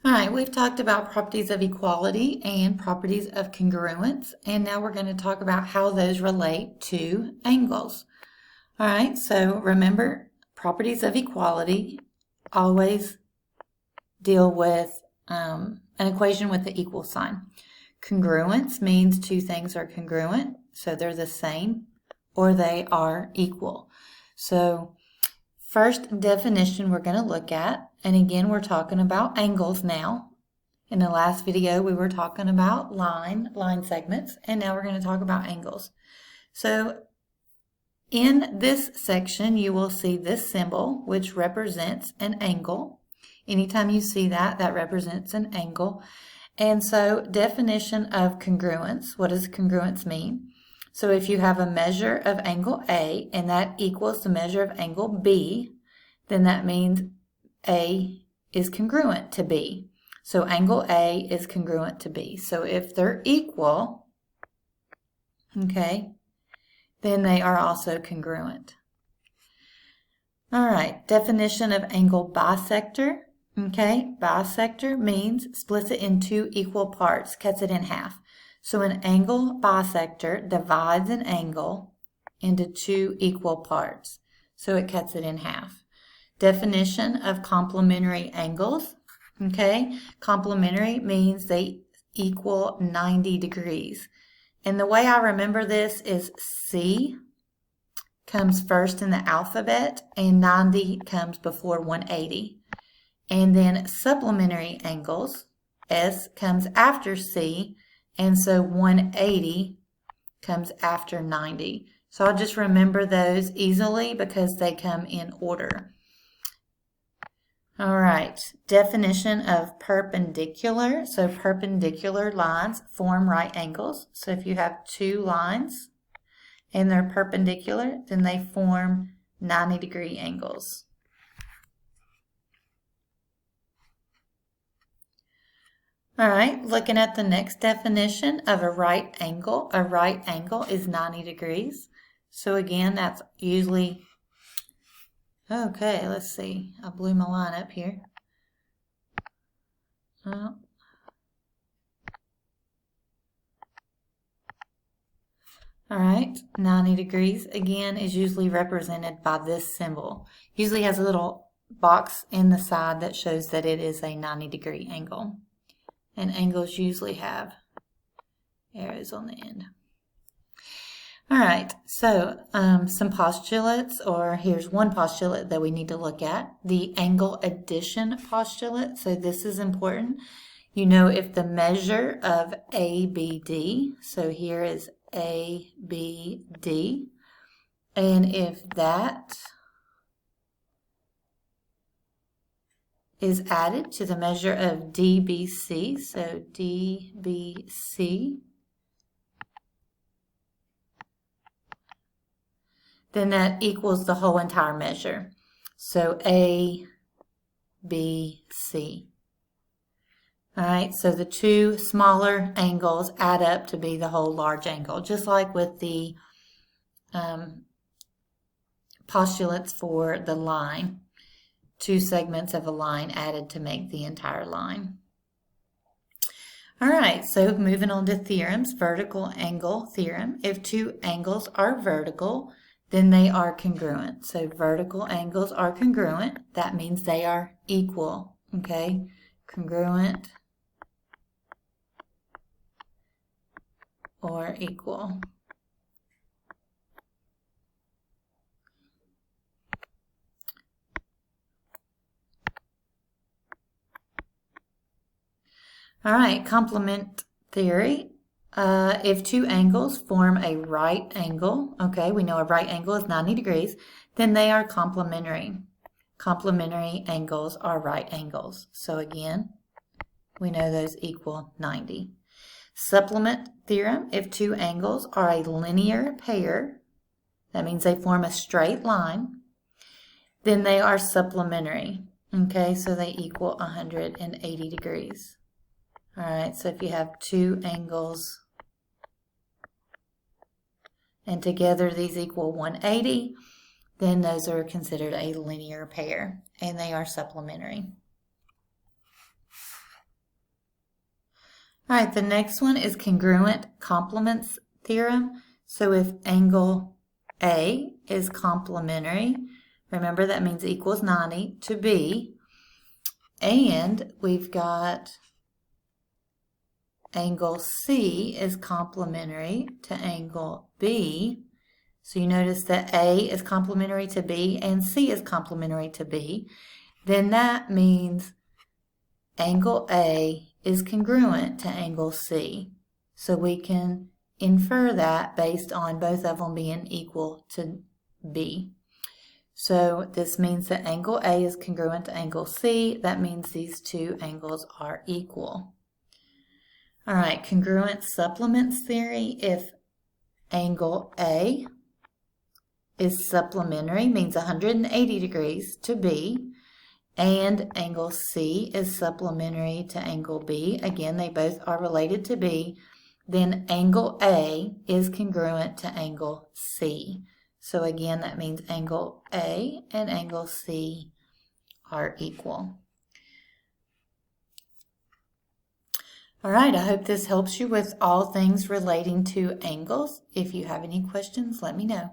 All right, we've talked about properties of equality and properties of congruence, and now we're going to talk about how those relate to angles. All right, so remember, properties of equality always deal with an equation with the equal sign. Congruence means two things are congruent, so they're the same, or they are equal. So first definition we're going to look at, and again we're talking about angles now. In the last video we were talking about line segments, and now we're going to talk about angles. So in this section you will see this symbol which represents an angle. Anytime you see that, that represents an angle. And so definition of congruence, what does congruence mean? So if you have a measure of angle A and that equals the measure of angle B, then that means A is congruent to B. So angle A is congruent to B. So if they're equal, okay, then they are also congruent. All right, definition of angle bisector. Okay, bisector means splits it in two equal parts, cuts it in half. So an angle bisector divides an angle into two equal parts. So it cuts it in half. Definition of complementary angles. Okay, complementary means they equal 90 degrees. And the way I remember this is C comes first in the alphabet and 90 comes before 180. And then supplementary angles, S comes after C, and so 180 comes after 90. So I'll just remember those easily because they come in order. All right, definition of perpendicular. So perpendicular lines form right angles. So if you have two lines and they're perpendicular, then they form 90-degree angles. All right, looking at the next definition of a right angle. A right angle is 90 degrees. So again, that's usually, okay, let's see. I blew my line up here. Oh. All right, 90 degrees again is usually represented by this symbol. Usually has a little box in the side that shows that it is a 90-degree angle. And angles usually have arrows on the end. All right, so some postulates, or here's one postulate that we need to look at, the angle addition postulate. So this is important. You know, if the measure of ABD, so here is ABD, and if that is added to the measure of DBC, so DBC, then that equals the whole entire measure. So ABC. All right, so the two smaller angles add up to be the whole large angle, just like with the postulates for the line. Two segments of a line added to make the entire line. All right, so moving on to theorems, vertical angle theorem. If two angles are vertical, then they are congruent. So vertical angles are congruent. That means they are equal, okay? Congruent or equal. All right, complement theory. If two angles form a right angle, okay, we know a right angle is 90 degrees, then they are complementary. Complementary angles are right angles. So again, we know those equal 90. Supplement theorem, if two angles are a linear pair, that means they form a straight line, then they are supplementary. Okay, so they equal 180 degrees. All right, so if you have two angles and together these equal 180, then those are considered a linear pair and they are supplementary. All right, the next one is congruent complements theorem. So if angle A is complementary, remember that means equals 90 to B, and we've got angle C is complementary to angle B. So you notice that A is complementary to B and C is complementary to B. Then that means angle A is congruent to angle C. So we can infer that based on both of them being equal to B. So this means that angle A is congruent to angle C. That means these two angles are equal. All right, congruent supplements theory. If angle A is supplementary, means 180 degrees to B, and angle C is supplementary to angle B, again, they both are related to B, then angle A is congruent to angle C. So again, that means angle A and angle C are equal. All right, I hope this helps you with all things relating to angles. If you have any questions, let me know.